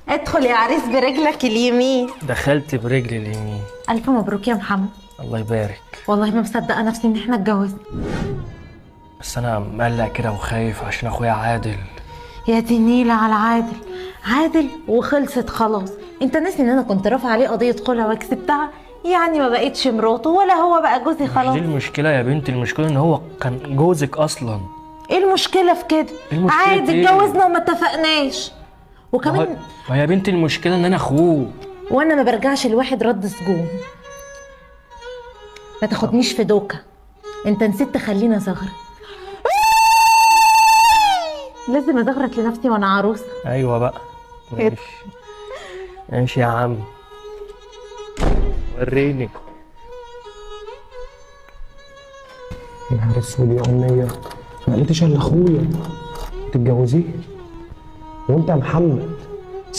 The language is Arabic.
ادخل يا عريس برجلك اليمين. دخلت برجلي اليمين. الف مبروك يا محمد. الله يبارك. والله ما مصدقه نفسي ان احنا اتجوزنا. بس انا مقلق كده وخايف عشان اخويا عادل. يا دي النيله على عادل. عادل وخلصت خلاص. انت ناسي ان انا كنت رافعه عليه قضيه خلع وكسبتها؟ يعني ما بقتش مراته ولا هو بقى جوزي خلاص. دي المشكله يا بنتي، المشكله ان هو كان جوزك اصلا. ايه المشكله في كده؟ المشكلة عادي إيه؟ اتجوزنا وما اتفقناش. وكمان ما يا بنتي المشكله ان انا اخوه. وانا ما برجعش لواحد رد سجون. ما تاخدنيش في دوكه. انت نسيت تخلينا زغرة. لازم ازغرت لنفسي وانا عروسه. ايوه بقى. ماشي ماشي يا عم، وريني. يا نهار اسود يا امنيه، ما لقيتش الا اخويا تتجوزيه. وانت يا محمد